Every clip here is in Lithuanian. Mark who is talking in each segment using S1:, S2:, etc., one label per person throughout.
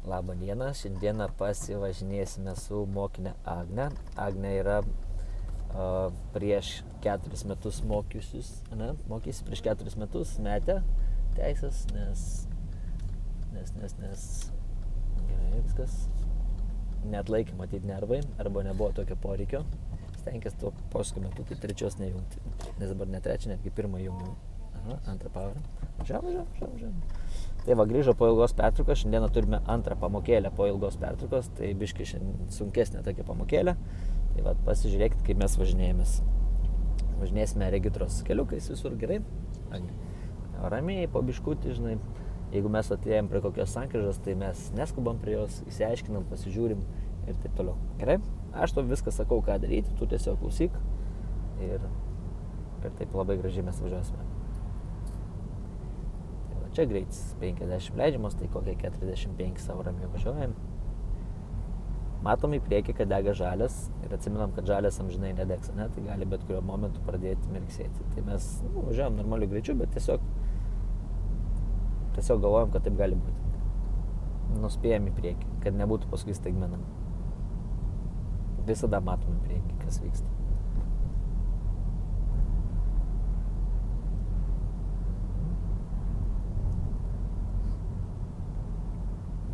S1: Labą dieną, šiandieną pasivažinėsime su mokinė Agne. Agne yra prieš 4 metus mokysi prieš 4 metus metę teisės, nes gerai viskas, neatlaikė matyti nervai, arba nebuvo tokio poreikio. Stenkės to paskui metu tai trečios nejungti, nes dabar ne trečią, netgi pirmą jungiu. Antrą pavarą. Važiavam. Tai va, grįžo po ilgos pertraukos, šiandieną turime antrą pamokėlę po ilgos pertraukos, tai biškai šiandien sunkesnė tokia pamokėlė. Tai va, pasižiūrėkit, kaip mes važinėjomės. Važinėsime regitros keliukais visur gerai. Ramiai, po biškutį, žinai. Jeigu mes atėjom prie kokios sankryžos, tai mes neskubam prie jos, įsiaiškinam, pasižiūrim ir taip toliau. Gerai? Aš to viską sakau, ką daryti, tu tiesiog klausyk ir taip labai gražiai mes važiuosime. Tai va, čia greitis 50 leidžiamas, tai kokie 45 savo ramiai važiuojam. Matom į priekį, kad dega žalias ir atsiminam, kad žalias amžinai nedegs, ne? Tai gali bet kuriuo momentu pradėti mirksėti. Tai mes važiuojam normaliu greičiu, bet tiesiog galvojam, kad taip gali būti. Nuspėjam į priekį, kad nebūtų paskui staigmenam. Visada matom į priekį, kas vyksta.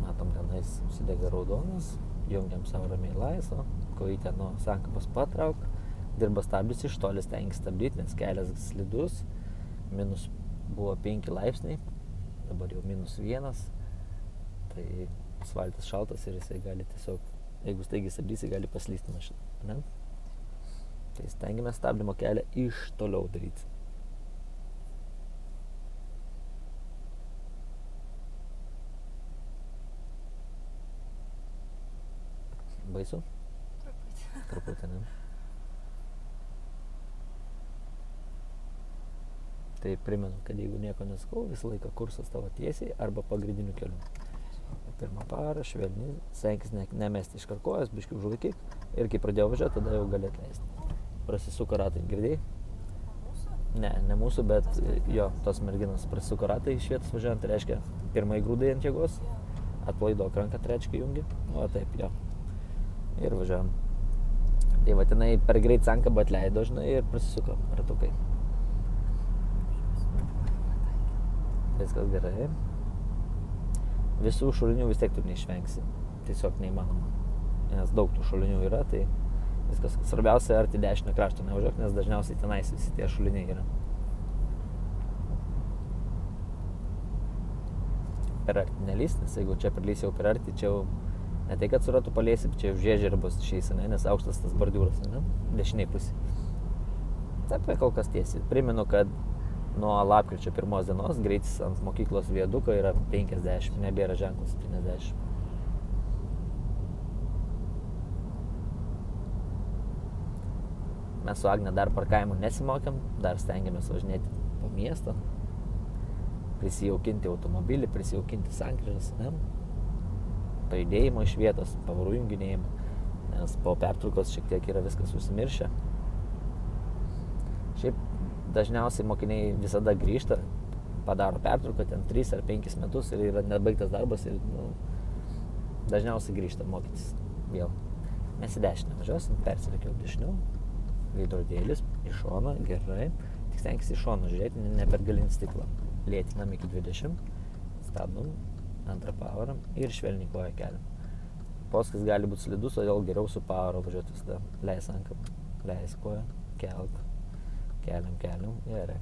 S1: Matom, tenais užsidega raudonas, jungiam savo ramiai laisvą, kojytę nuo sankabos patrauk, dirba stabdis, iš toli stengiasi stabdyti, nes kelias slidus, minus buvo 5 laipsniai, dabar jau -1, tai asfaltas šaltas ir jisai gali tiesiog, jeigu staigiai stabdysi, gali paslysti mašiną, ne? Tai stengiamės stabdymo kelią iš toliau daryti. Baisu? Truputį, ne? Tai primenu, kad jeigu nieko neskau, visą laiką kursas tavo tiesiai arba pagrindiniu keliu. Pirmą parą, švelniai, stenkis nemesti iš karkojos, biškių užlaikyk ir kai pradėjau važiuoti, tada jau gali atleisti. Prasisuko ratai, girdėjai? Ne mūsų, bet jo, tos merginos prasisuko ratai iš vietos važiuojant, tai reiškia pirmai grūdai ant jėgos, atpalaidok ranką, trečią jungi, o taip, jo. Ir važiuojam. Tai va, tenai per greit sankabą atleido, žinai, ir prasisuko ratukai. Viskas gerai. Visų šulinių vis tiek tu neišvengsi. Tiesiog neįmanoma. Nes daug tų šulinių yra, tai viskas. Svarbiausia, arti dešinio krašto nevažiuok, nes dažniausiai tenais visi tie šuliniai yra. Per arti nelys, nes jeigu čia perlys jau per arti, čia jau ne tai, kad su ratu palėsi, čia jau žiežė ir bus išeis, nes aukštas tas bordiūras, ne? Dešiniai pusė. Taip, kol kas tiesiai. Primenu, kad nuo lapkričio 1 dienos greitis ant mokyklos viaduko yra 50, nebėra ženklas 70. Mes su Agne dar parkavimo nesimokėm, dar stengiamės važinėti po miestą, prisijaukinti automobilį, prisijaukinti sankryžas, ne? Pajudėjimo iš vietos, pavarų junginėjimo, nes po pertraukos šiek tiek yra viskas užsimiršę. Šiaip dažniausiai mokiniai visada grįžta, padaro pertrauką ten 3 ar 5 metus ir yra nebaigtas darbas ir dažniausiai grįžta mokytis vėl. Mes į dešinę važiuosim, persirikiau dešiniau, veidrodėlis iš šono, gerai, tik stenkis iš šono žiūrėti, ne per galinį stiklą. Lėtinam iki 20, stabdom, antrą pavarą ir švelniai koją keliam. Poskis gali būti slidus, todėl geriau su pavaro važiuoti visada. Leis ankabą, leis koją, kelk. Keliam, gerai.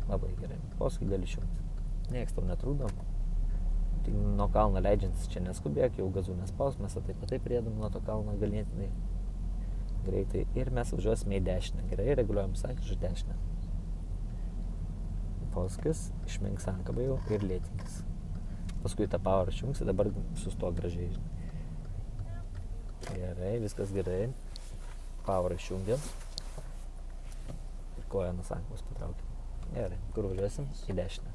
S1: Labai gerai. Paskui gali išjungti. Nieks tau netrūdom. Tik nuo kalno leidžiantis čia neskubėk, jau gazų nespaus, mes taip priedam nuo to kalno ganėtinai greitai. Ir mes važiuosime į dešinę. Gerai, reguliuojam sankryžą dešinę. Paskis, išmenks ankabą jau ir lėtinkis. Paskui tą pavarą išjungsi, dabar sustok gražiai. Gerai, viskas gerai. Pavarą išjungiam. Koją nuo sankabos patraukiam. Gerai, kur važiuosim? Į dešinę.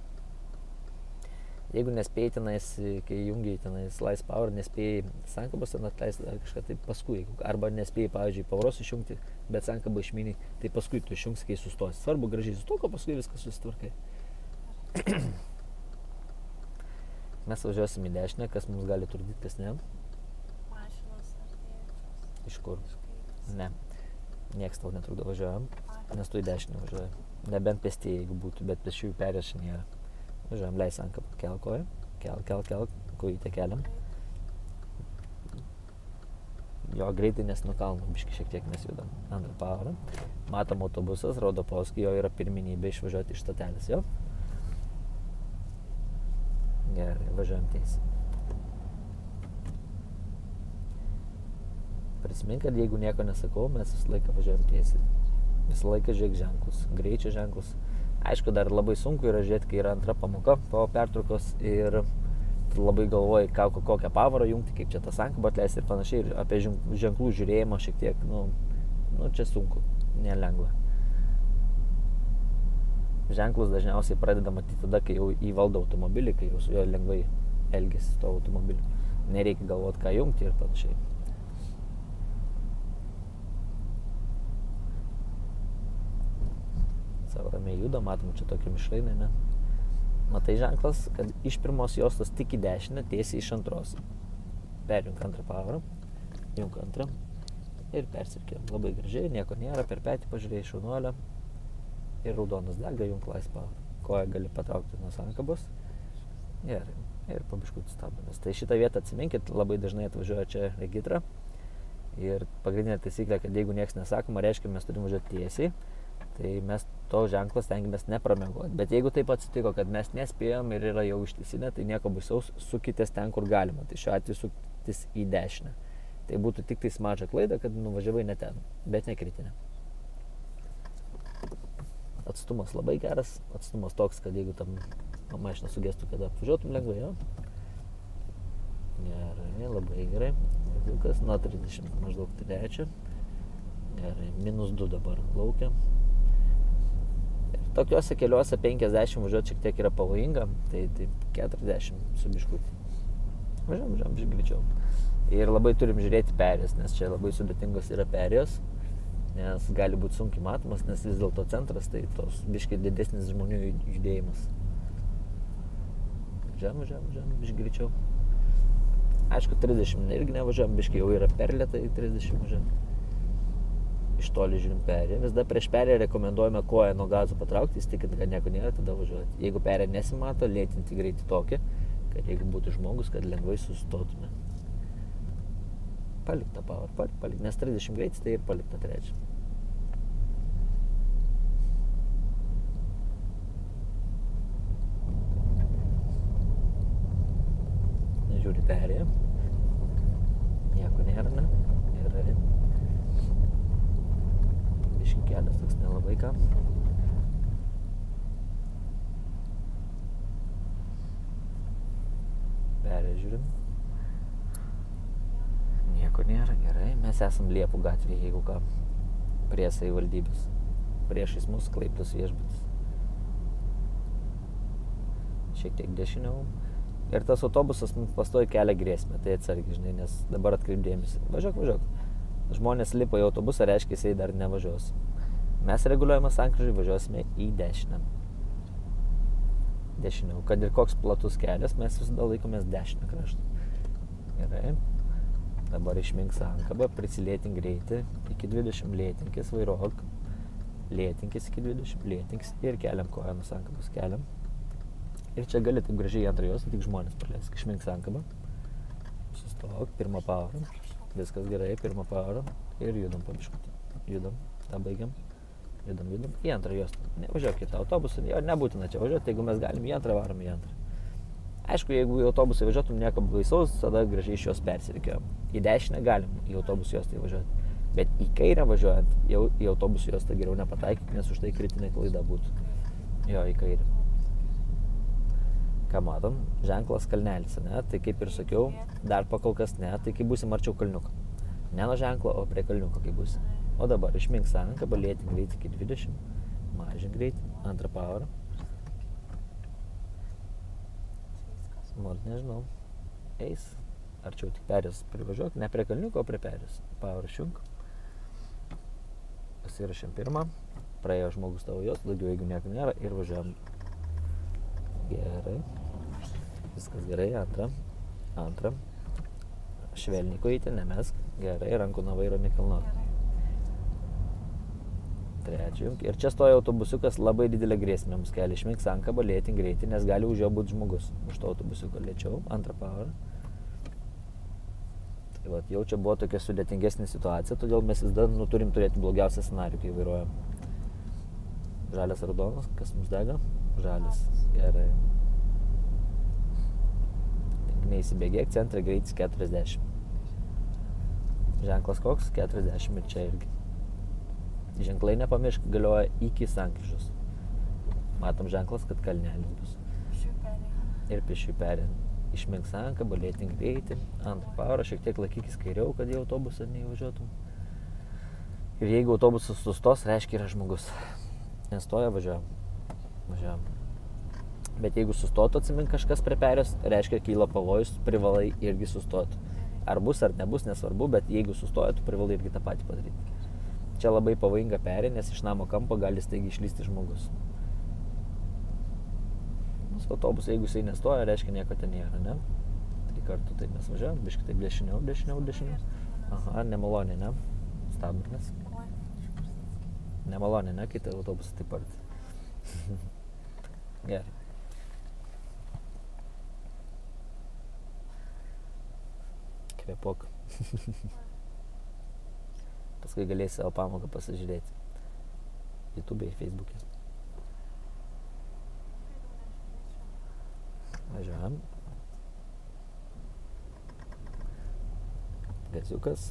S1: Jeigu nespėjai tenais, kai jungiai tenais Lice Power, nespėjai sankabos ten atleisti dar kažką, tai paskui, arba nespėjai, pavyzdžiui, pavaros išjungti, bet sankabą išminiai, tai paskui tu išjungsi, kai sustosi. Svarbu gražiai sustok, o paskui viskas susitvarkai. Mes važiuosim į dešinę, kas mums gali trukdyti, kas ne.
S2: Mašinos artėjančios.
S1: Iš kur?
S2: Kažkaip.
S1: Ne. Nieks tau netrukdo važiuojam, nes tu į dešinę važiuoji. Nebent pėstieji, jeigu būtų, bet pėsčiųjų perėjos nėra. Važiuojam, leis ankapą, kel koją, kel, kojytę keliam. Jo, greitai, nes nuo kalno biškai šiek tiek mes judam. Antrą pavarą. Matom autobusas, rodo posūkį, jo yra pirmenybė išvažiuoti iš stotelės, jo. Gerai, važiuojam tiesiai. Prisimink, kad jeigu nieko nesakau, mes visą laiką važiuojam tiesiai. Visą laiką žiūrėk ženklus, greičio ženklus. Aišku, dar labai sunku yra žiūrėti, kai yra antra pamoka po pertraukos ir tu labai galvoji, kokią pavarą jungti, kaip čia tą sankabą atleisti ir panašiai. Ir apie ženklų žiūrėjimą šiek tiek, nu čia sunku, nelengva. Ženklus dažniausiai pradeda matyti tada, kai jau įvaldo automobilį, kai jau su juo lengvai elgiasi to automobiliu. Nereikia galvoti, ką jungti ir panašiai. Savo ramiai juda, matom čia tokį mišrainį, ne? Matai ženklas, kad iš pirmos juostos tik į dešinę, tiesiai iš antros. Perjunk antrą pavarą, junk antrą ir persirkėjom. Labai gražiai, nieko nėra, per petį pažiūrėjai šaunuolę ir raudonas dega, junk laisvą pavarą. Koją gali patraukti nuo sankabos ir pabiškutį stabdomės. Tai šitą vietą atsiminkit, labai dažnai atvažiuoja čia regitra ir pagrindinė taisyklė, kad jeigu nieks nesakoma, reiškia, mes turim važiuoti tiesiai. Tai mes to ženklo stengiamės nepramegoti. Bet jeigu taip atsitiko, kad mes nespėjom ir yra jau ištisinė, tai nieko baisaus, sukitės ten, kur galima. Tai šiuo atveju sukitės į dešinę. Tai būtų tik tais maža klaida, kad nuvažiavai ne ten, bet ne kritinė. Atstumas labai geras, atstumas toks, kad jeigu tam mašina sugestų, kad apvažiuotum lengvai, jo. Gerai, labai gerai. Vilkas nuo 30 maždaug trečia. Gerai, -2 dabar laukia. Tokiuose keliuose 50 važiuoti šiek tiek yra pavojinga, tai 40 su biškutį. Važiuojam greičiau. Ir labai turim žiūrėti perės, nes čia labai sudėtingos yra perės, nes gali būti sunkiai matomas, nes vis dėlto centras, tai tos biškai didesnis žmonių judėjimas. Važiuojam biškai greičiau. Aišku, 30 irgi nevažiuojam, biškai jau yra per lėtai 30 važiuojam. Iš toli žiūrim perėją. Visada prieš perėją rekomenduojame koją nuo gazo patraukti, įsitikinti, kad nieko nėra, tada važiuoti. Jeigu perėja nesimato, lėtinti greitį tokį, kad jeigu būtų žmogus, kad lengvai sustotume. Palik tą pavarą, palik, nes 30 greitis, tai ir palik tą trečią. Žiūri perėją. Nieko nėra, ne? Gerai. Kelias toks nelabai ką. Peržiūrim. Nieko nėra, gerai. Mes esam Liepų gatvėje, jeigu ką. Prie savivaldybės. Priešais mūsų Klaipėdos viešbutis. Šiek tiek dešiniau. Ir tas autobusas mums pastovi kelia grėsmę. Tai atsargiai, žinai, nes dabar atkreip dėmesį. Važiuok. Žmonės lipa į autobusą, reiškia, jisai dar nevažiuos. Mes reguliuojame sankryžai, važiuosime į dešinę. Dešiniau. Kad ir koks platus kelias, mes visada laikomės dešinę kraštą. Gerai. Dabar išmink sankabą, prisilėtink greitį. Iki 20 lėtinkis, vairuok. Lėtinkis iki 20, lėtinkis ir keliam koją nuo sankabos, keliam. Ir čia gali taip gražiai į antrą juostą, tik žmonės praleisk. Išmink sankabą. Sustok, pirmą pavarą. Viskas gerai, pirmą pavarą ir judam po biškutį. Judam, tą baigiam. Judam į antrą juostą. Nevažiuok kitą autobusą, nebūtina čia važiuoti, jeigu mes galim į antrą, varom į antrą. Aišku, jeigu į autobusą važiuotum nieko baisaus, tada gražiai iš jos persirikiojam. Į dešinę galim į autobusų juostą važiuoti. Bet į kairę važiuojant, jau į autobusų juostą geriau nepataikyk, nes už tai kritinė klaida būtų. Jo, į kairę. Ką matom? Ženklas kalnelis, ne? Tai kaip ir sakiau, dar pakol kas ne, tai kai būsim arčiau kalniuko. Ne nuo ženklo, o prie kalniuko kai būsim. O dabar išmink sankabą, lėtink greitį iki 20, mažink greitį, antrą pavarą. Nežinau, eis, arčiau tik perės privažiuok, ne prie kalniuko, o prie perės. Pavarą šunk. Pasirašėm pirmą, praėjo žmogus tavo jos, daugiau jeigu nieko nėra ir važiuojam. Gerai. viskas gerai, antra. Švelniai kojytė, nemesk, gerai, rankų nuo vairo nekilnok. Trečia, junk. Ir čia stoja autobusiukas, labai didelė grėsmė mums kelia. Išmink sankabą, lėtink greitį, nes gali už jo būti žmogus. Už to autobusiuko lėčiau, antrą pavarą. Tai vat, jau čia buvo tokia sudėtingesnė situacija, todėl mes vis dar turim turėti blogiausią scenarijų, kai vairuojam. Žalias raudonas, kas mums dega? Žalias, gerai. Neįsibėgėk, centre greitis 40. Ženklas koks? 40 ir čia irgi. Ženklai nepamiršk, galioja iki sankryžos. Matom ženklas, kad kalnelis bus. Ir pėsčiųjų perėjimą. Išmink sankabą, lėtink greitį, antrą pavarą, šiek tiek laikykis kairiau, kad į autobusą neįvažiuotum. Ir jeigu autobusas sustos, reiškia yra žmogus. Nestoja, važiuojam. Bet jeigu sustotų, atsimink kažkas prie perėjos, reiškia kyla pavojus, privalai irgi sustoti. Ar bus, ar nebus, nesvarbu, bet jeigu sustoja, tu privalai irgi tą patį padaryti. Čia labai pavojinga perė, nes iš namo kampo gali staigiai išlysti žmogus. Mūsų autobusai, jeigu jisai nestoja, reiškia nieko ten nėra, ne? Tai kartu taip mes važiuojam, biškai taip dešiniau. Aha, nemaloniai, ne? Stabdomės. Nemaloniai, ne? Kai tai autobusas taip arti. Gerai. Kvėpok. Paskui galėsi savo pamoką pasižiūrėti. YouTube ir Facebook'e. Važiuojam. Gaziukas,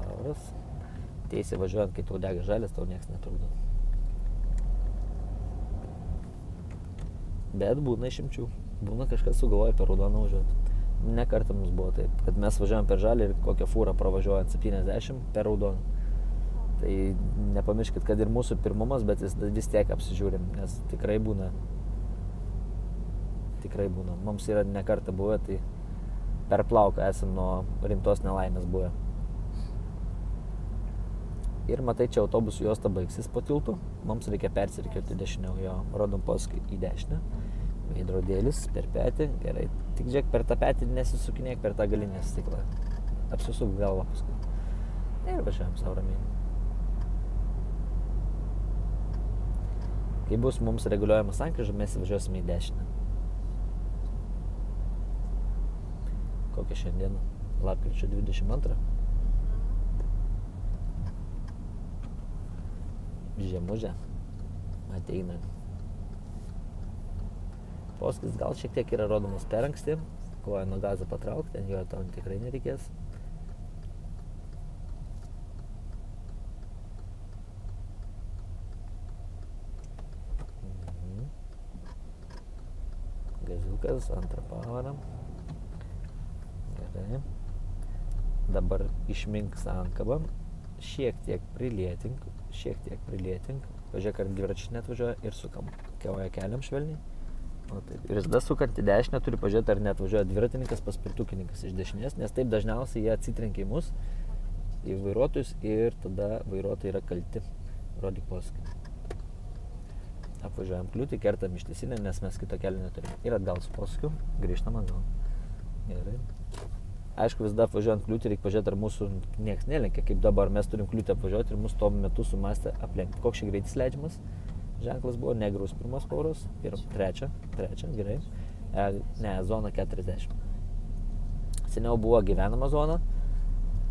S1: pavaras. Teisė važiuojant, kai tau dega žalias, tau nieks netrukdo. Bet būna išimčių. Būna kažkas sugalvoja per raudoną važiuoti. Ne kartą mums buvo taip, kad mes važiuojam per žalį ir kokią fūrą pravažiuojant 70 per raudoną. Tai nepamirškit, kad ir mūsų pirmumas, bet vis tiek apsižiūrim, nes tikrai būna. Mums yra ne kartą buvę, tai per plauką esam nuo rimtos nelaimės buvę. Ir matai, čia autobusų juosta baigsis po tiltu, mums reikia persirikiuoti dešiniau, jo, rodom paskui į dešinę. Veidrodėlis per petį, gerai. Tik žiūrėk, per tą petį nesisukinėk per tą galinę stiklą. Apsisuk galvą paskui. Ir važiuojam savo ramiai. Kai bus mums reguliuojama sankryža, mes važiuosime į dešinę. Kokia šiandien? Lapkričio 22. Žiemužė ateina. Poskis gal šiek tiek yra rodomas per anksti, koją nuo gazą patraukti, ten jo tau tikrai nereikės. Gaziukas, antrą pavarą. Gerai. Dabar išmink sankabą, šiek tiek prilėtink. Pažiūrėk, ar dviračiai netvažiuoja ir sukam. Koją keliam švelniai. O taip. Ir tada sukant į dešinę turi pažiūrėti, ar net važiuoja dviratininkas, paspirtukininkas iš dešinės, nes taip dažniausiai jie atsitrenkia į mus, į vairuotojus ir tada vairuotojai yra kalti. Rodyk posūkį. Apvažiuojam kliūtį, kertam ištisinę, nes mes kito kelio neturime. Ir atgal su posūkiu, grįžtam atgal. Gerai. Aišku, vis dar apvažiuojant kliūtį reikia pažiūrėti, ar mūsų nieks nelenkia, kaip dabar mes turim kliūtį apvažiuoti ir mūsų tuo metu sumastė aplenkti. Koks čia greitis leidžiamas? Ženklas buvo negraus pirmas pauros ir trečia, gerai. Ne, zona 40. Seniau buvo gyvenama zona,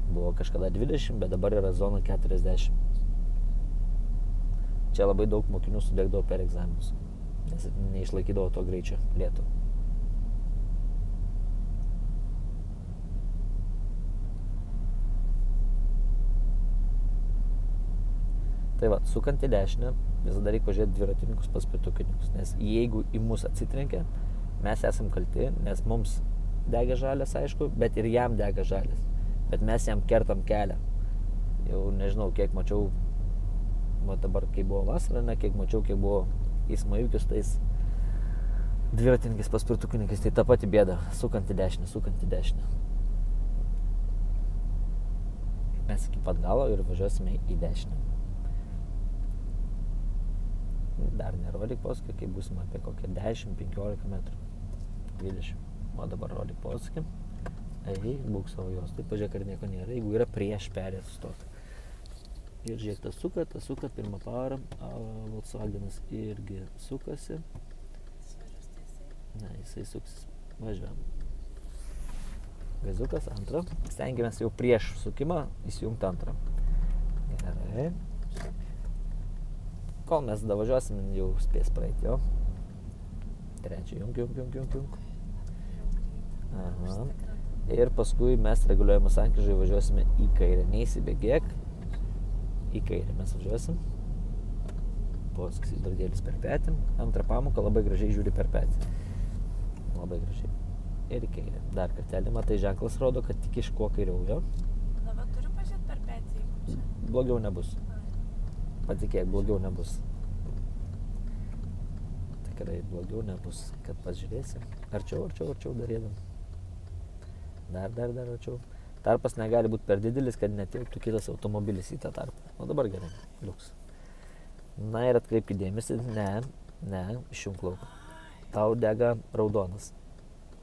S1: buvo kažkada 20, bet dabar yra zona 40. Čia labai daug mokinių sudegdavo per egzaminus, nes neišlaikydavo to greičio lėto. Tai va, sukant į dešinę, visada reikia pažiūrėti dviratininkus, paspirtukininkus, nes jeigu į mus atsitrenkia, mes esam kalti, nes mums dega žalias, aišku, bet ir jam dega žalias. Bet mes jam kertam kelią. Jau nežinau, kiek mačiau, dabar kai buvo vasara, kiek mačiau, kiek buvo eismo įvykius tais dviratininkais, paspirtukininkais, tai ta pati bėda, sukant į dešinę. Mes iki pat galo ir važiuosime į dešinę. Dar nerodyk paskui, kai būsime apie kokią 10-15 metrų. 20. O dabar rodyk posūkį. Eik, būk savo juostui, pažiūrėk, ar nieko nėra. Jeigu yra prieš perėję sustok. Ir žiūrėk, tas suka, pirmą parą. Volkswagenas irgi sukasi.
S2: Svarus tiesiai.
S1: Ne, jisai suksis. Važiuojam. Gazukas, antrą. Stengiamės jau prieš sukimą įsijungti antrą. Gerai. Kol mes davažiuosim, jau spės praeiti, jo. Trečią, jung. Aha. Ir paskui mes reguliuojame sankryžai važiuosime į kairę. Neįsibėgėk. Į kairę mes važiuosim. Posūkis įdardėlis per petį. Antrą pamoką labai gražiai žiūri per petį. Labai gražiai. Ir į kairę. Dar kartelį, matai, ženklas rodo, kad tik iš kuo kairiau, jo.
S2: Dabar turiu pažiūrėti per petį, jeigu čia.
S1: Blogiau nebus. Patikėk, blogiau nebus. Tikrai blogiau nebus, kad pažiūrėsi. Arčiau darėdam. Dar arčiau. Tarpas negali būti per didelis, kad netilptų kitas automobilis į tą tarpą. O dabar gerai, liuks. Na ir atkreipkite dėmesį, ne, išjunk lauką. Tau dega raudonas.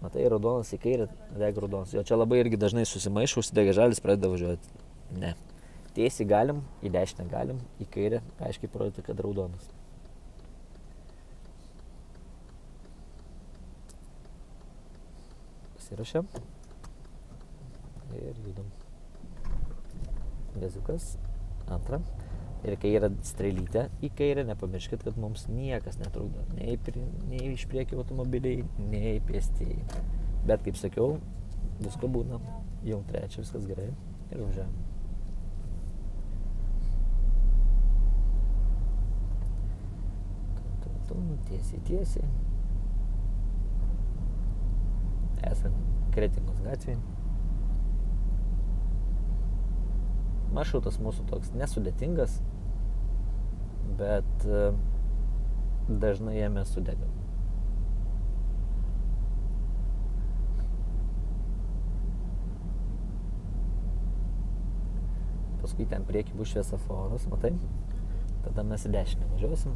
S1: Matai, raudonas į kairę, dega raudonas. Jo čia labai irgi dažnai susimaišo, užsidega žalis, pradeda važiuoti. Ne. Tiesiai galim, į dešinę galim, į kairę, aiškiai parodytų, kad raudonas. Pasirašėm. Ir judam. Gazukas, antrą. Ir kai yra strėlytė į kairę, nepamirškit, kad mums niekas netrukdo. Nei iš priekio automobiliai, nei pėstieji. Bet, kaip sakiau, visko būna. Jau trečią, viskas gerai. Ir važiuojam. Tiesiai. Esam Kretingos gatvėje. Maršrutas mūsų toks nesudėtingas, bet dažnai jame sudegam. Paskui ten prieki bus šviesoforas, matai? Tada mes į dešinę važiuosim.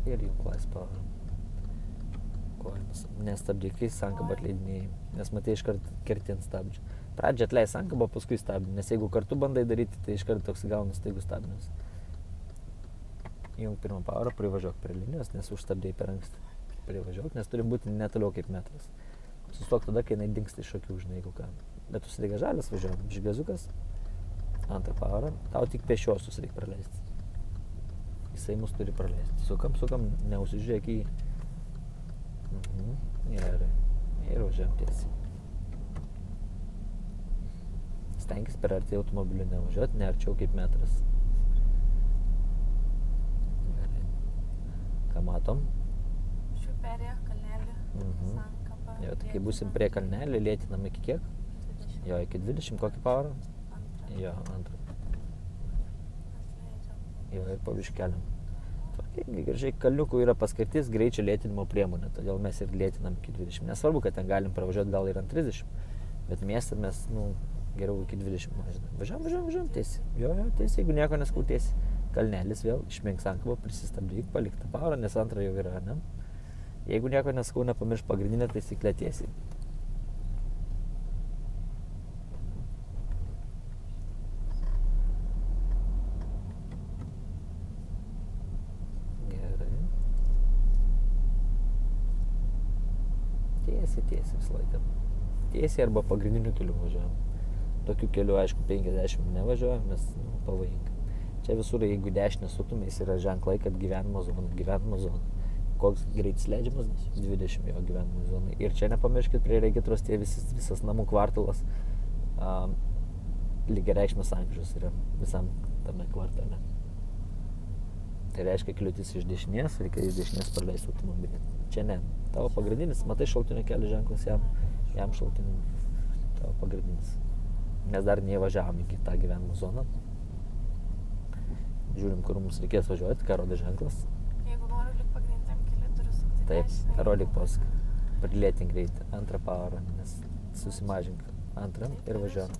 S1: Ir jų klais pavarom. Kojomis. Nestabdyk, kai sankabą atleidinėjai, nes matai iškart kerti ant stabdžių. Pradžią atleis sankabą, paskui stabdį, nes jeigu kartu bandai daryti, tai iškart toks gauna staigus stabdinius. Jung pirmą pavarą, privažiuok prie linijos, nes užstabdėjai per anksti. Privažiuok, nes turi būti netoliau kaip metras. Sustok tada, kai jinai dingsta iš akių, žinai, jeigu ką. Bet užsidega žalias, važiuojam. Žygazukas, antrą pavarą, tau tik pešiosius reikia praleisti. Jisai mus turi praleisti. Sukam, neusižiūrėk į jį. Ir važiuojam tiesiai. Stenkis per arti automobilių nevažiuoti, ne arčiau kaip metras. Gerai. Ką matom?
S2: Šių perėjo kalnelį, sankapą.
S1: Jo, tai kai būsim prie kalnelį, lėtinam iki kiek?
S2: 20.
S1: Jo, iki 20, kokį pavarą?
S2: Antrą.
S1: Jo, antrą.
S2: Atleidžiam.
S1: Jo, ir paviškeliam. Tvarkingai, gražiai, kalniukų yra paskirtis greičio lėtinimo priemonė, todėl mes ir lėtinam iki 20. Nesvarbu, kad ten galim pravažiuoti gal ir ant 30, bet miestą mes, geriau iki 20 mažinam. Važiuojam tiesiai. Jo, tiesiai, jeigu nieko neskau tiesiai. Kalnelis vėl, išmink sankabą, prisistabdyk, palik tą pavarą, nes antrą jau yra, ne? Jeigu nieko neskau, nepamirš pagrindinę taisyklę tiesiai. Tiesiai visą laiką. Tiesiai arba pagrindiniu keliu važiuojam. Tokiu keliu, aišku, 50 nevažiuojam, nes pavojinga. Čia visur, jeigu dešinę suktumės, yra ženklai, kad gyvenimo zona. Koks greitis leidžiamas? 20 jo gyvenimo zonai. Ir čia nepamirškit, prie regitros tie visas namų kvartalas lygiareikšmės sankryžos yra visam tame kvartale. Tai reiškia kliūtis iš dešinės, reikia iš dešinės praleisti automobilį. Čia ne. Tavo pagrindinis, matai šaltinio kelio ženklas jam šaltiniu. Tavo pagrindinis. Mes dar neįvažiavom iki tą gyvenimo zoną. Žiūrim, kur mums reikės važiuoti, ką rodė ženklas.
S2: Jeigu noriu likt pagrindiniam keliui, turiu sukti
S1: Taip,
S2: dešinę.
S1: rodyk posūkį. Prilėtink greitį. Antrą pavarą, nes susimažink. Antrą ir važiuojam.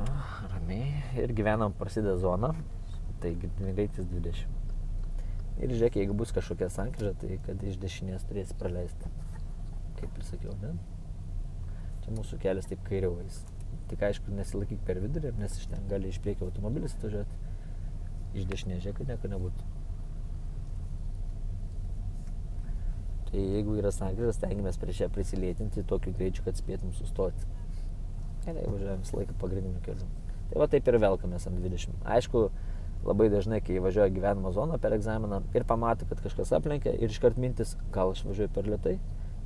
S1: Aha, ramiai. Ir gyvenam prasideda zona. Tai greitis 20. Ir žiūrėk, jeigu bus kažkokia sankryža, tai kad iš dešinės turėsi praleisti. Kaip ir sakiau, ne? Čia mūsų kelias taip kairiau eis. Tik aišku, nesilaikyk per vidurį, nes iš ten gali iš priekio automobilis atvažiuoti. Iš dešinės žiūrėk, kad nieko nebūtų. Tai jeigu yra sankryža, stengiamės prieš ją prisilėtinti tokiu greičiu, kad spėtum sustoti. Gerai, važiuojam visą laiką pagrindiniu keliu. Tai va taip ir velkamės ant 20. Aišku, labai dažnai, kai važiuoja gyvenimo zoną per egzaminą ir pamato, kad kažkas aplenkia ir iškart mintis, gal aš važiuoju per lėtai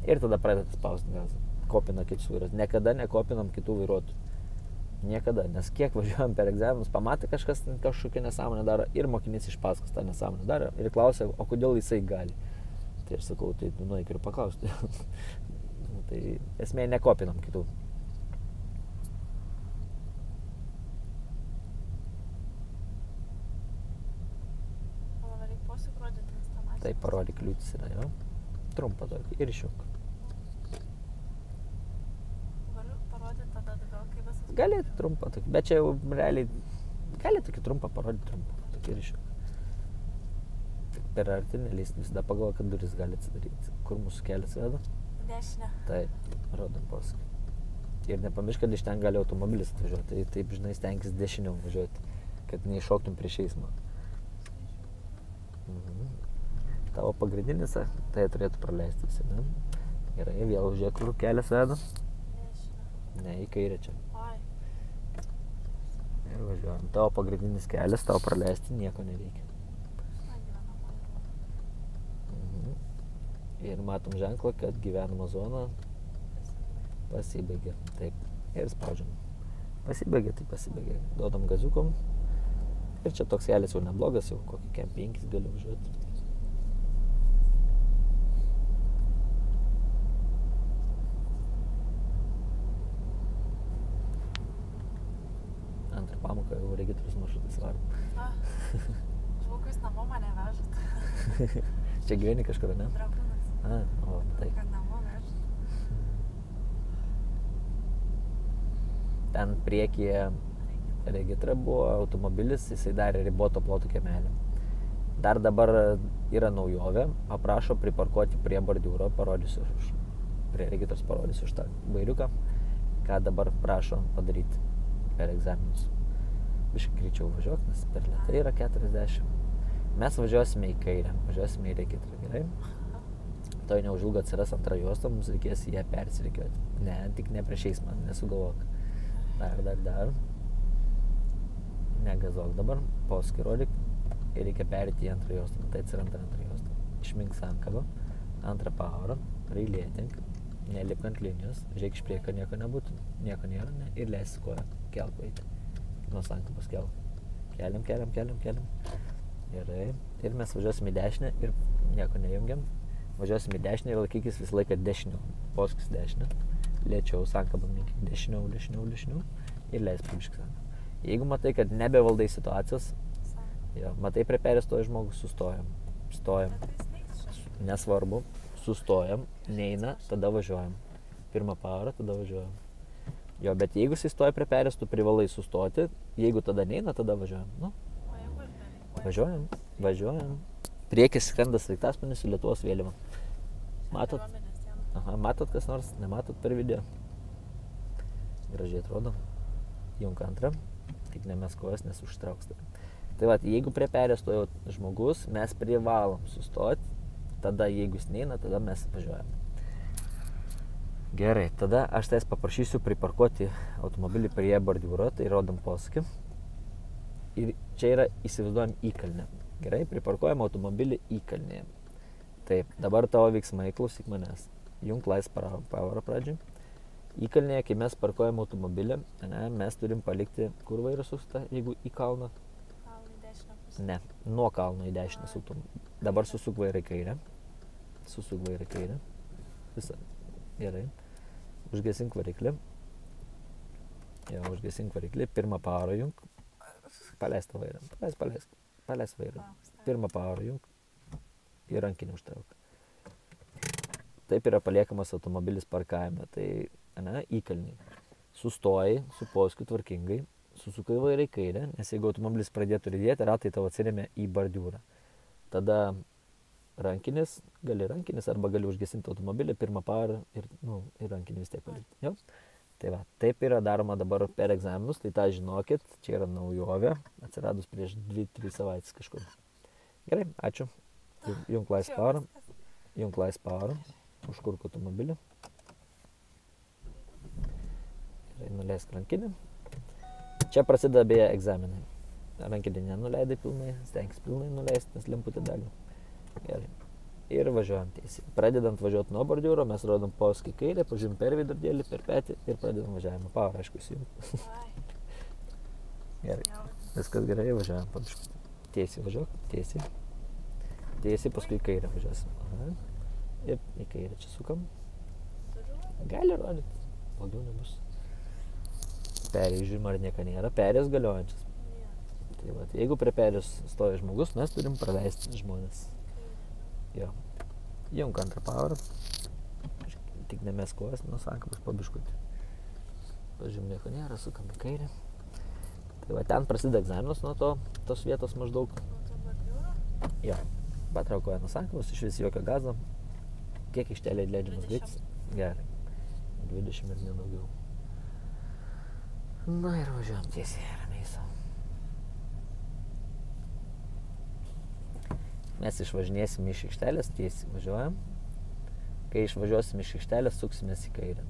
S1: ir tada pradeda spausti gazą. Kopina kitus vairuotojus. Niekada nekopinam kitų vairuotojų. Niekada, nes kiek važiuojam per egzaminus, pamatė kažkas kažkokią nesąmonę daro ir mokinys iš paskos tą nesąmonę daro ir klausia, o kodėl jisai gali. Tai aš sakau, tai nueik ir paklausti. Tai esmė nekopinam kitų. Tai parodyk kliūtis yra, jo. Trumpą tokį ir išjunk.
S2: Galiu parodyti tada atgal, kai visas...
S1: Gali trumpą tokį, bet čia jau realiai, gali tokį trumpą parodyti trumpą, tokį ir išjunk. Tik per arti nelysti, visada pagalvo, kad duris gali atsidaryti. Kur mūsų kelias veda?
S2: Dešinę.
S1: Taip, rodom paskui. Ir nepamiršk, kad iš ten gali automobilis atvažiuoti, tai taip, žinai, stenkis dešiniau važiuoti, kad neiššoktum prieš eismą. Tavo pagrindinis, tai turėtų praleisti visi, ne? Gerai, vėl žiūrėk, kur kelias veda.
S2: Dešinę.
S1: Ne, į kairę čia.
S2: Oi.
S1: Ir važiuojam. Tavo pagrindinis kelias, tavo praleisti nieko nereikia.
S2: Na, gyvenama.
S1: Ir matom ženklą, kad gyvenama zona pasibaigė. Taip, ir spaudžiam. Pasibaigė, tai pasibaigė. Duodam gaziukom. Ir čia toks kelias jau neblogas, jau kokį kem 5 gali važiuoti. Antrą pamoką jau regitrus maršrutais varom.
S2: Žinau, jūs namo mane vežat.
S1: Čia gyveni kažkur, ne?
S2: Dragūnas.
S1: O, taip.
S2: Kad namo vežat.
S1: Ten priekyje regitra buvo automobilis, jisai darė riboto ploto kiemelį. Dar dabar yra naujovė, paprašo priparkuoti prie bordiūro, parodysiu, prie regitros parodysiu šitą vairiuką, ką dabar prašo padaryti per egzaminus. Biškai greičiau važiuok, nes per lėtai yra 40. Mes važiuosime į kairę, važiuosime į regitrą, gerai? To neužilgo atsiras antra juosta, mums reikės ją persirikiuoti. Ne, tik ne prieš eismą, nesugalvok. Dar. Negazuok dabar, paskui rodyk ir reikia perėti į antrą juostą. Tai atsiranda antrą juostą. Išmink sankabą, antrą pavarą, railėtink, nelipk ant linijos, žiūrėk iš priekio, nieko nebūtų, nieko nėra, ne, ir leisi koją, kelk eiti. Nuo sankabos kelk. Keliam. Gerai. Ir mes važiuosim į dešinę ir nieko nejungiam. Važiuosim į dešinę ir laikykis visą laiką dešiniau. Paskui dešinę. Lėčiau sankabą minkyk. Dešiniau. Ir leis pabišk sankabą. Jeigu matai, kad nebevaldai situacijos, jo, matai prie perės stoja žmogus, sustojam. Nesvarbu, sustojam, neina, tada važiuojam. Pirmą pavarą, tada važiuojam. Jo, bet jeigu jis stoja prie perės, tu privalai sustoti, jeigu tada neina, tada važiuojam. Nu,
S2: O jeigu ir beveik.
S1: važiuojam. Priekis skrenda sraigtasparnis su Lietuvos vėliava. Matot?
S2: Kariuomenės siena.
S1: Aha, matot kas nors, nematot per video. Gražiai atrodo. Junk antrą. Tik nemes kojas, nes užtrauks. Tai va, jeigu prie perės stoja žmogus, mes privalom sustoti, tada jeigu jis neina, tada mes važiuojam. Gerai, tada aš tais paprašysiu priparkuoti automobilį prie bordiūro, tai rodom posūkį. Ir čia yra, įsivaizduojam, įkalnė. Gerai, priparkuojam automobilį įkalnėje. Taip, dabar tavo veiksmai, klausyk manęs. Junk laisvą pavarą pradžiai. Įkalnėje, kai mes parkuojam automobilį, mes turim palikti, kur vairas suksta, jeigu į kalną?
S2: Kalną į dešinę pusę.
S1: Ne, nuo kalno į dešinę suktum. Dabar susuk vairą į kairę. Visą. Gerai. Užgesink variklį. Jo, užgesink variklį. Pirmą pavarą junk. Paleist tą vairą. Paleist vairą. Pirmą pavarą junk. Ir rankinį užtrauk. Taip yra paliekamas automobilis parkavime. Tai, įkalniai. Sustoji su posūkiu tvarkingai. susukai vairą į kairę, nes jeigu automobilis pradėtų riedėti, ratai tavo atsiremia į bordiūrą. Tada rankinis arba gali užgesinti automobilį, pirmą parą ir rankinį vis tiek palikti. Jau? Tai va, taip yra daroma dabar per egzaminus, tai tą žinokit, čia yra naujovė, atsiradus prieš 2-3 savaitės kažkur. Gerai, ačiū. Junk Lice Power, užkurk automobilį. Gerai, nuleisk rankinį. Čia prasideda beje egzaminai. Rankinį nenuleidai pilnai, stenkis pilnai nuleisti, nes lemputė degna. Gerai. Ir važiuojam tiesiai. Pradedant važiuoti nuo bordiūro, mes rodom posūkį į kairę, pažiūrim per vidurdėlį, per petį ir pradedam važiavimą. Power, aišku, įsijungi. Gerai. Viskas gerai, važiuojam pabiškutį. Tiesiai važiuok, tiesiai. Tiesiai, paskui į kairę važiuosim. Aha. Ir į kairę čia sukam. Gali rodyti, blogiau nebus. Perėjus žiūrim, ar nieko nėra. Perėjus galiojančias. Tai va, jeigu prie perėjus stoja žmogus, mes turim praleisti žmonės. Jo. Junk antrą powerą. Tik nemes kojas nuo sankabos pabiškutį. Pažiūrėjom, nieko nėra, sukam į kairę. Tai va, ten prasideda egzaminas nuo tos vietos maždaug. Jo. Patrauk koją nuo sankabos, iš vis jokio gazo. Kiek ištėlė leidžiamas greitis? Gerai. 20 ir nedaugiau. Na ir važiuojam tiesiai, ramiai savo. Mes išvažinėsim iš aikštelės, tiesiai važiuojam. Kai išvažiuosim iš aikštelės, suksimės į kairę.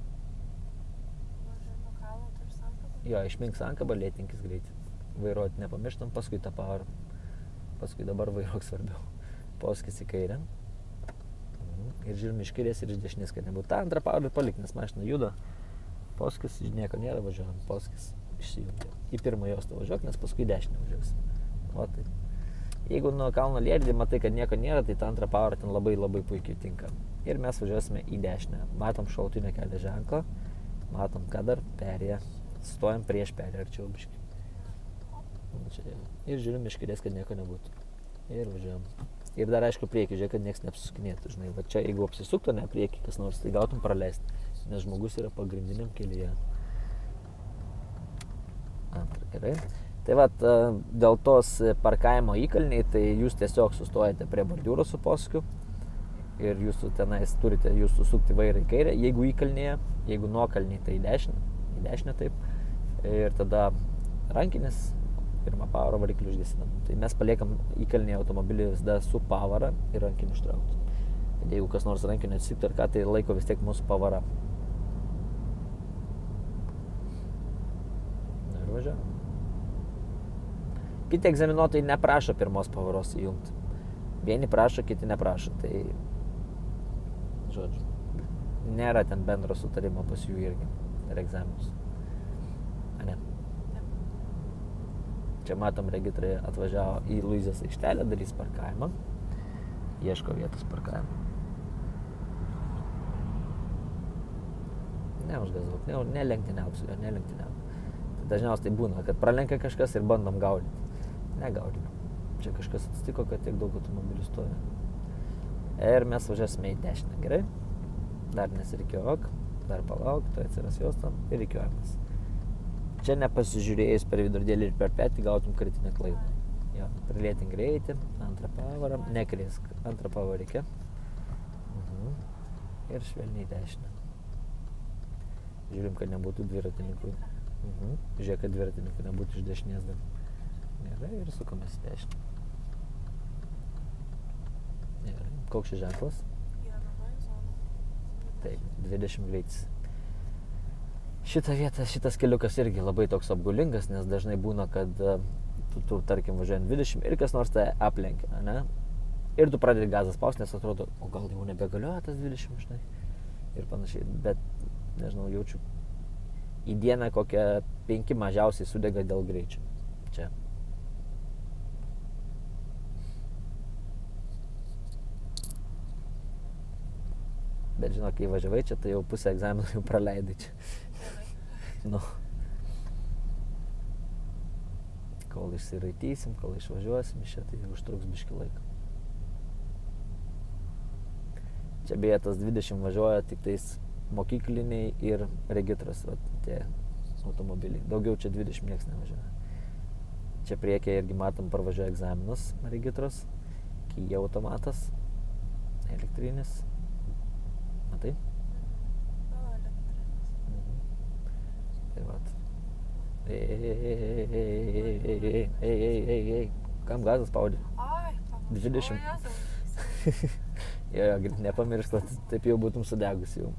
S1: Jo, išmink sankabą, lėtinkis greitį. Vairuoti nepamirštam, paskui tą powerą. Paskui dabar vairuok svarbiau. Posūkis į kairę. Ir žiūrim iš kairės ir iš dešinės, kad nebūtų. Ta antrą powerą palik, nes mašina juda. Posūkis, nieko nėra, važiuojam. Posūkis išsijungia. Į pirmą juostą važiuok, nes paskui dešinę važiuosim. O tai. Jeigu nuo kalno liedį matai, kad nieko nėra, tai ta antrą powerą ten labai labai puikiai tinka. Ir mes važiuosime į dešinę. Matom šalutinio kelio ženklą. Matom, kad dar perėję. Stojam prieš perėję arčiau biškį. Ir žiūrim iš kairės, kad nieko nebūtų. Ir važiuojam. Ir dar aišku priekį, žiūrėk, kad nieks neapsisukinėtų. Žinai, va čia jeigu apsisuktų ne priekį kas nors, tai gautum praleisti. Nes žmogus yra pagrindiniam kelyje. Antrą, gerai. Tai vat, dėl tos parkavimo įkalniai, tai jūs tiesiog sustojate prie bordiūro su posūkiu ir jūs tenais turite jūs susukti vairą į kairę, jeigu įkalnėje, jeigu nuokalniai, tai į dešinę taip. Ir tada rankinis, pirmą powerą variklį užgesinam. Tai mes paliekam įkalnėje automobilį visada su powerą ir rankinį ištraukti. Kad jeigu kas nors rankinį atsitiktų ar ką, tai laiko vis tiek mūsų powerą. Na ir važiavam. Kiti egzaminuotojai neprašo pirmos poweros įjungti. Vieni prašo, kiti neprašo. Tai, žodžiu, nėra ten bendro sutarimo pas jų irgi per egzaminus. A ne? Čia matom, regitrai atvažiavo į Luizės aikštelę, darys parkavimą. Ieško vietos parkavimą. Neužgazuok, nelenktyniauk su juo, nelenktyniauk. Tai dažniausiai tai būna, kad pralenkia kažkas ir bandom gaudyti. Negaudime. Čia kažkas atsitiko, kad tiek daug automobilių stoja. Ir mes važiuosime į dešinę, gerai? Dar nesirikiuok, dar palauk, tai atsiras juosta ir rikiuojamas. Čia nepasižiūrėjus per vidurdėlį ir per petį gautum kritinę klaidą. Jo, prilėtink greitį, antrą powerą, nekrėsk, antrą powerą reikia. Ir švelniai į dešinę. Žiūrim, kad nebūtų dviratininkų. Žiūrėk, kad dviratininkų nebūtų iš dešinės dar. Gerai, ir sukomės į dešinę. Gerai, koks šis ženklas? Taip, 20 greitis. Šitą vietą, šitas keliukas irgi labai toks apgulingas, nes dažnai būna, kad tu tarkim, važiuojant 20 ir kas nors tai aplenkia, ne? Ir tu pradedi gazą spausti, nes atrodo, o gal jau nebegalioja tas 20, žinai, ir panašiai. Bet, nežinau, jaučiu, į dieną kokią 5 mažiausiai sudega dėl greičio. Čia. Bet žinok, kai važiavai čia, tai jau pusę egzaminų jau praleidai čia. Nu. Kol išsiraitysim, kol išvažiuosim iš čia, tai užtruks biškį laiką. Čia beje tas 20 važiuoja tik tais mokykliniai ir regitras, va, tie automobiliai. Daugiau čia 20 nieks nevažiuoja. Čia priekyje irgi matom parvažiuoja egzaminus regitros. Kia automatas. Elektrinis. Matai? Tai vat. Ei. Kam gazas spaudė?
S2: Ai,
S1: 20. Jo, nepamirštat, taip jau būtum sudegus jau.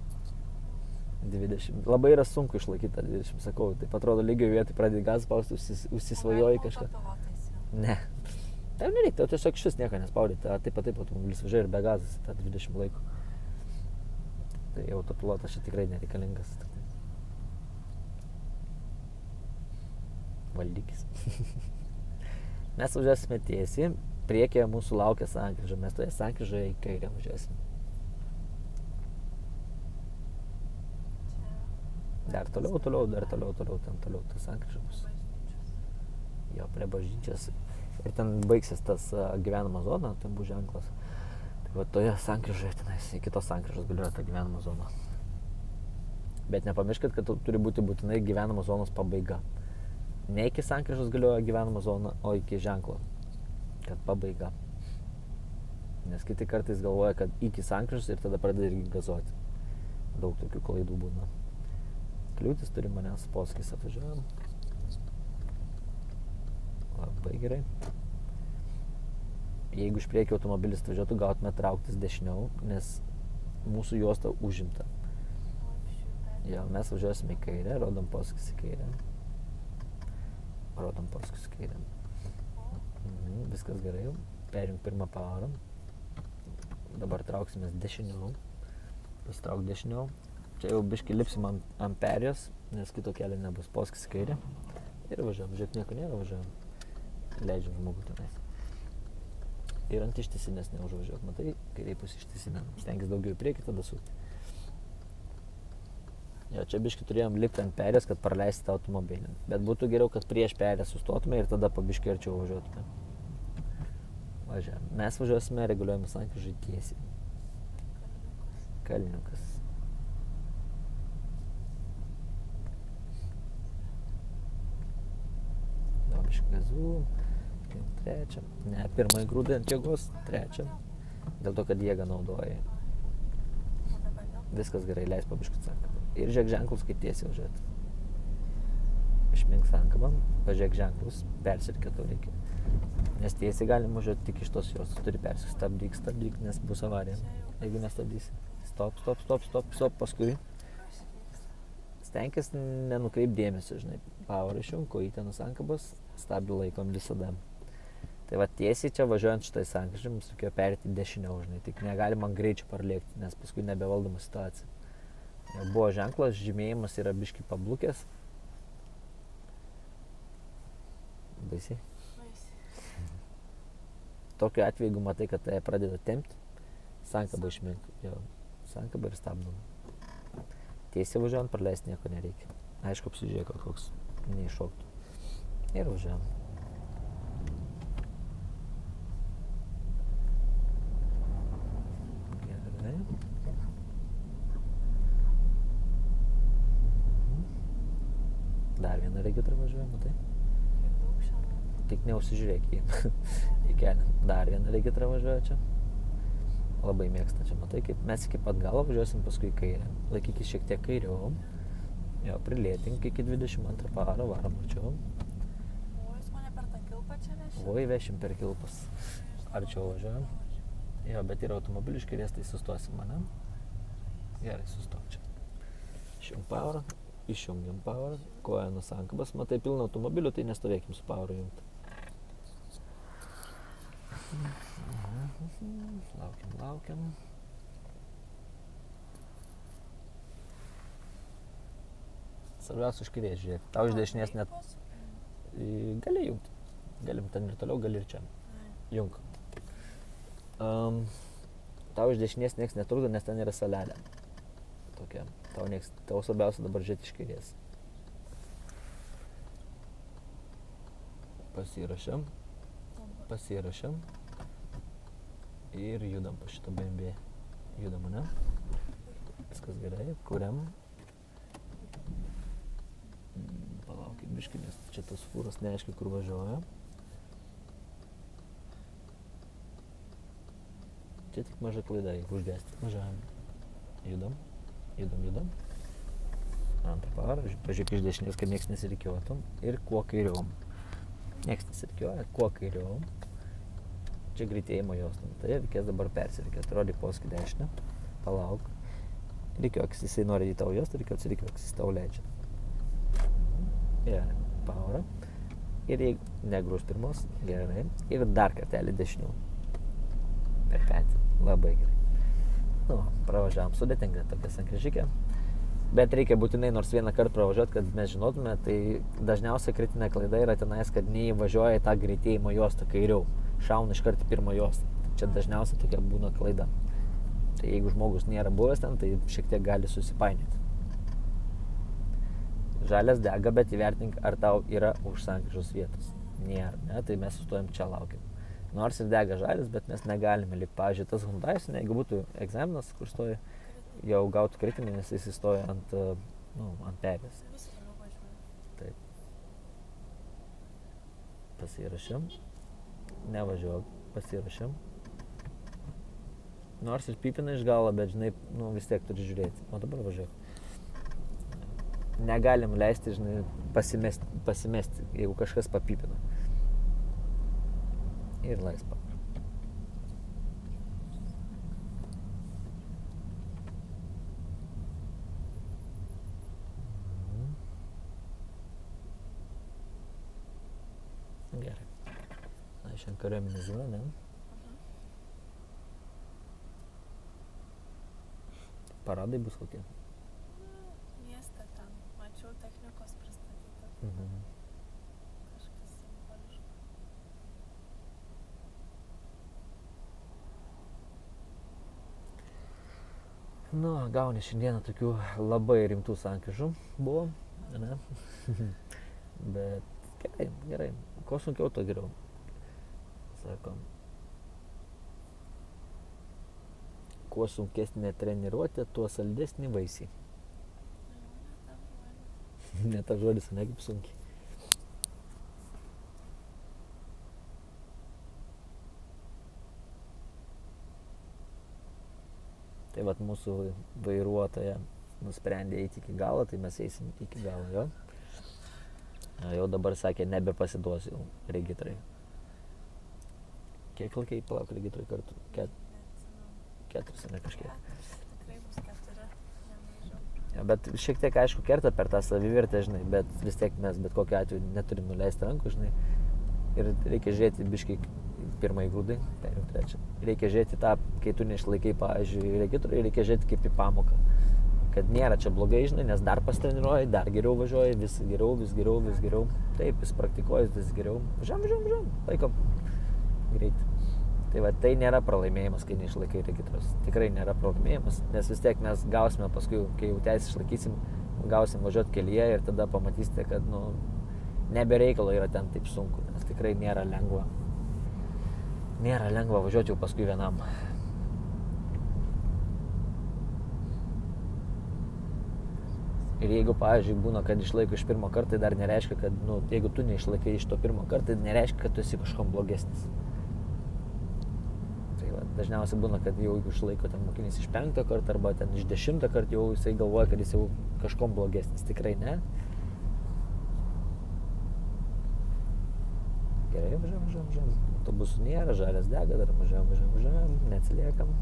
S1: 20. Labai yra sunku išlaikyti tą 20, sakau. Taip atrodo lygio vietoj pradėti gazą spausti, užsisvajoji kažką. Ne. Taip nereikia, tau tiesiog šis nieko nespaudyti. Taip automobilis važiuoja ir be gazas tą 20 laiko. Tai autopilotas čia tikrai nereikalingas. Valdykis. Mes važiuosime tiesiai, priekyje mūsų laukia sankryža, mes toje sankryžoje į kairę važiuosime. Dar toliau, ten toliau ta sankryža bus. Jo, prie bažnyčios. Ir ten baigsis tas gyvenama zona, ten bus ženklas. Tai va toje sankryžoje, tenais, į kitos sankryžos galioja ta gyvenama zona. Bet nepamirškit, kad turi būti būtinai gyvenama zonos pabaiga. Ne iki sankryžos galioja gyvenama zona, o iki ženklo, kad pabaiga. Nes kiti kartais galvoja, kad iki sankryžos ir tada pradeda irgi gazuoti. Daug tokių klaidų būna. Kliūtis turi manęs, Polskis atvažiuojam. Labai gerai. Jeigu iš priekio automobilis važiuotų, gautume trauktis dešiniau, nes mūsų juosta užimta. Jo, mes važiuosime į kairę, rodom Polskis į kairę. Viskas gerai. Perjung pirmą pavarą. Dabar trauksimės dešiniau. Pasitrauk dešiniau. Čia jau biškai lipsim ant perėjos, nes kito kelio nebus. Polskis į kairę. Ir važiuojam. Žiūrėk, nieko nėra, važiuojam. Leidžiam žmogų tenais. Ir ant ištisinės neužvažiuok. Matai, kairiai pusė ištisinė. Stenkis daugiau į priekį, tada sukti. Jo, čia biškai turėjom lipti ant perės, kad praleisti tą automobilį. Bet būtų geriau, kad prieš perę sustotume ir tada pabiškai arčiau važiuotume. Važiuojam. Mes važiuosime reguliuojami sankryžai tiesiai. Kalniukas. Dabar biškai gazų. Trečią. Ne, pirmąjį grūdą ant jėgos. Trečią. Dėl to, kad jėgą naudoja. Viskas gerai, leis pabiškai sankabą. Ir žiūrėk ženklus, kaip tiesiai važiuoti. Išmink sankabą, pažiūrėk ženklus, persirkė tau reikia. Nes tiesiai galim važiuoti tik iš tos jos. Turi persirkti, stabdyk, nes bus avarija. Jeigu nestabdysi. Stop, paskui. Stenkis nenukreip dėmesio, žinai. Power išjung, kojytę nuo sankabos, stabdį laikom visada. Tai va tiesiai čia važiuojant šitai sankryžai, mums reikėjo perėti dešiniau, žinai. Tik negalima greičiau parlėkti, nes paskui nebevaldoma situacija. Jau buvo ženklas, žymėjimas yra biškai pablukęs. Baisiai. Tokiu atveju, jeigu matai, kad tai pradeda tempti, sankabą išmink. Jo, sankabą ir stabdom. Tiesiai važiuojant, praleisti nieko nereikia. Aišku, apsižiūrėk, koks neiššoktų. Ir važiuojam. Gerai. Dar vieną regitrą važiuojam, matai? Tik neužsižiūrėk į kelią. Dar vieną regitrą važiuoja čia. Labai mėgsta čia, matai, kaip mes iki pat galo važiuosim paskui į kairę. Laikykis šiek tiek kairiau. Jo, prilėtink iki 22 parą, varom arčiau.
S2: O, jūs mane per tą kilpą čia vešim?
S1: Oi, vešim per kilpas. Arčiau važiuojam. Jo, bet yra automobilių iš kairės, tai sustosim mane. Gerai, sustok čia. Išjungiam power, koja nuo sankabos. Matai, pilna automobilių, tai nestovėkim su power jungti. Laukiam. Svarbiausia už kairės žiūrėk. Tau iš dešinės net... Gali jungti. Galim ten ir toliau, gali ir čia. Jung. Tau iš dešinės nieks netrukdo, nes ten yra salelė. Tokia. Tau svarbiausia dabar žiūrėti iš kairės. Pasirašėm. Ir judam po šitą BMW. Judam, ne? Viskas gerai. Kuriam. biškį, nes čia tos fūros neaiškiai kur važiuoja. Čia tik maža klaida, jeigu užgesti. Važiuojam. Judam. Antrą parą, pažiūrėk iš dešinės, kad nieks nesirikiotum. Ir kuo kairiom. Nieks nesirikioja, kuo kairiom. Čia greitėjimo juostam. Tai reikės dabar persirikioti. Rodyk posūkį dešinę. Palauk. Rikiuokis, jisai nori į tavo juostą, rikiuokis, jis tau leidžia. Gerai, pavarą. Ir jeigu negrūž pirmos, gerai. Ir dar kartelį dešinių. Per petį. Labai gerai. Nu, pravažiavam. Sudėtinga tokia sankryžikė. Bet reikia būtinai nors vieną kartą pravažiuoti, kad mes žinotume. Tai dažniausiai kritinė klaida yra tenais, kad neįvažiuoja į tą greitėjimo juostą kairiau. Šauna iš karto pirmą juostą. Čia dažniausiai tokia būna klaida. Tai jeigu žmogus nėra buvęs ten, tai šiek tiek gali susipainioti. Žalias dega, bet įvertink, ar tau yra už sankryžos vietos. Nėra, ne? Tai mes sustojam čia laukiam. Nors ir dega žalias, bet mes negalime likti. Pavyzdžiui, tas Hyundai, jeigu būtų egzaminas, kur stoja, jau gautų kritinį, nes jis įstoja ant perės. Taip. Pasirašėm. Nevažiuok, pasirašėm. Nors ir pipina iš galo, bet žinai, vis tiek turi žiūrėti. O dabar važiuok. Negalim leisti, žinai, pasimesti, jeigu kažkas papipina. Ir laisva. Gerai. Šiandien kariuomenės diena, ne? Paradai bus kokie?
S2: Mieste ten. Mačiau technikos pristatytą. Kažkas simboliško.
S1: Nu, gauni šiandieną tokių labai rimtų sankryžų buvo, ne? Bet gerai. Kuo sunkiau, to geriau. Sakom. Kuo sunkesnė treniruotė, tuo saldesnį vaisiai. Ne ta žodis, ne kaip sunkiai. Tai vat mūsų vairuotoja nusprendė eiti iki galo, tai mes eisim iki galo, jo. Jau dabar sakė, nebepasiduos jau regitrai. Kiek laikai palauk regitrai kartu? 4, ne kažkiek.
S2: Tikrai bus 4, nemažiau.
S1: Ja, bet šiek tiek aišku kerta per tą savivertę, žinai, bet vis tiek mes bet kokiu atveju neturim nuleisti rankų, žinai. Ir reikia žiūrėti biškai pirmąjį grūdai, perėjau trečią. Reikia žiūrėti tą, kai tu neišlaikai, pavyzdžiui, regitrui, reikia žiūrėti kaip į pamoką. Kad nėra čia blogai, žinai, nes dar pastreniruoji, dar geriau važiuoji, vis geriau. Taip, vis praktikuoji, vis geriau. Važiuojam, laikom. Greit. Tai va, tai nėra pralaimėjimas, kai neišlaikai regitros. Tikrai nėra pralaimėjimas, nes vis tiek mes gausime paskui, kai jau teisę išlaikysim, gausim važiuoti kelyje ir tada pamatysite, kad, nebereikalo yra ten taip sunku, nes tikrai nėra lengva. Nėra lengva važiuoti jau paskui vienam. Ir jeigu, pavyzdžiui, būna, kad išlaiko iš pirmo karto, tai dar nereiškia, kad, jeigu tu neišlaikai iš to pirmo karto, tai nereiškia, kad tu esi kažkom blogesnis. Tai va, dažniausiai būna, kad jau išlaiko ten mokinys iš 5 karto arba ten iš 10 karto jau jisai galvoja, kad jis jau kažkom blogesnis. Tikrai ne. Gerai, važiuojam. Autobusų nėra, žalias dega, dar važiuojam, neatsiliekam.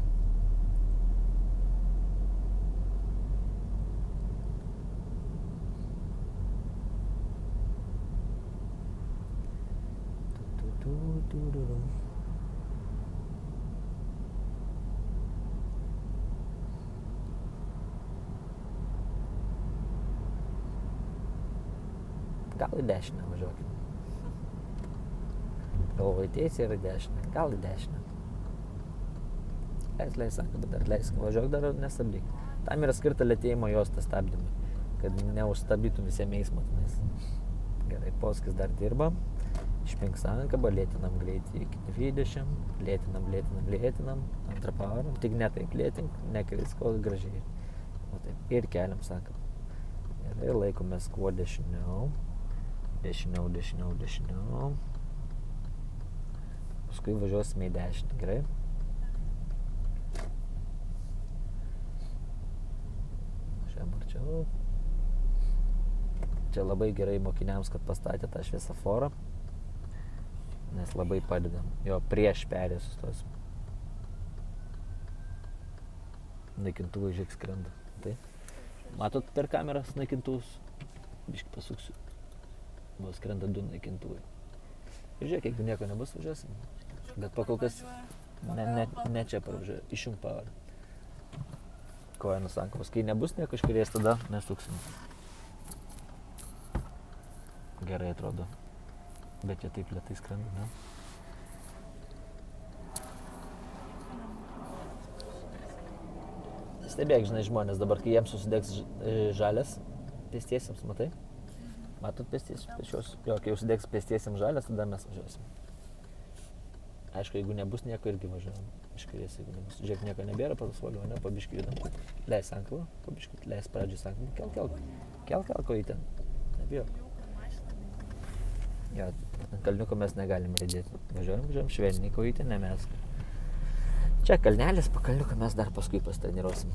S1: Gal į dešinę važiuokim. Galvoju tiesiai ir į dešinę. Gal į dešinę. Leis, sako, bet dar leisk. Važiuok dar nestabdyk. Tam yra skirta lėtėjimo juosta stabdymui, kad neužstabdytum visiems eismo tenais. Gerai, posūkis dar dirba. Išpink sankabą, lėtinam greitį iki 20, lėtinam, antrą pavarą. Tik ne taip lėtink, nekrisk, o gražiai. O taip. Ir keliam sankabą. Ir laikomės kuo dešiniau. Dešiniau. Paskui važiuosime į dešinę, gerai? Šiam arčiau. Čia labai gerai mokiniams, kad pastatė tą šviesoforą, nes labai padeda. Jo prieš perėję sustosim. Naikintuvai žiūrėk skrenda. Tai. Matot per kameras naikintuvus? Biškį pasuksiu. Buvo skrenda 2 naikintuvai. Ir žiūrėk, jeigu nieko nebus, važiuosim. Bet pakol kas ne čia pravažiuoja. Išjunk pavarą. Koja nusankovas. Kai nebus nieko iškairės, tada mes suksim. Gerai atrodo. Bet jie taip lėtai skrenda, ne? Stebėk, žinai, žmonės dabar, kai jiems susidegs žalias pėstiesiems, matai? Matot pėstiesius? Jo, kai užsidegs pėstiesiems žalias, tada mes važiuosim. Aišku, jeigu nebus nieko, irgi važiuojam. Iškairės, jeigu nebus. Žiūrėk, nieko nebėra, pasvaliu, ne, pabiškį judam. Leis anklą, pabiškį, leis pradžiui anklą. Kelk kojytę. Nebijok. Jo, ant kalniuko mes negalim rėdėti. Važiuojam, švelniai kojytę, nemesk. Čia kalnelis, po kalniuką mes dar paskui pastreniruosim.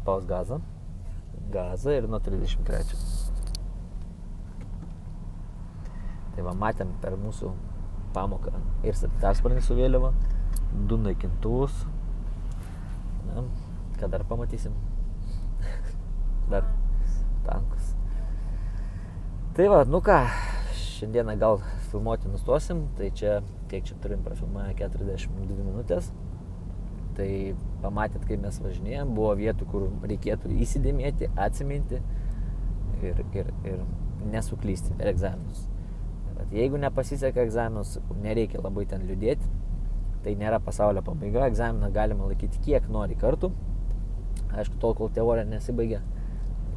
S1: Spaus gazą ir nuo 33. Tai va, matėm per mūsų pamoką ir sraigtasparnį su vėliava, 2 naikintuvus. Na, ką dar pamatysim? Dar tankus. Tai va, nu ką, šiandieną gal filmuoti nustosim, tai čia, kiek čia turim prafilmuoja 42 minutės. Tai pamatėt, kaip mes važinėjom, buvo vietų, kur reikėtų įsidėmėti, atsiminti ir nesuklysti per egzaminus. Bet jeigu nepasiseka egzaminus, nereikia labai ten liūdėti, tai nėra pasaulio pabaiga, egzaminą galima laikyti kiek nori kartų, aišku, tol, kol teorija nesibaigia.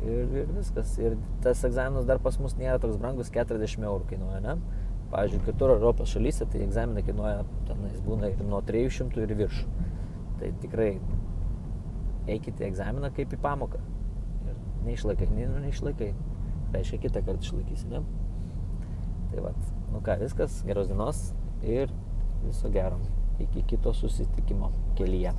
S1: Ir viskas. Ir tas egzaminas dar pas mus nėra toks brangus, 40 eurų kainuoja, ne? Pavyzdžiui, kitur Europos šalyse, tai egzaminai kainuoja, tenais būna ir nuo 300 ir virš. Tai tikrai eikite egzaminą kaip į pamoką. Ir neišlaikai. Reiškia, kitą kartą išlaikysi, ne? Tai vat, nu ką, viskas, geros dienos ir viso gero. Iki kito susitikimo kelyje.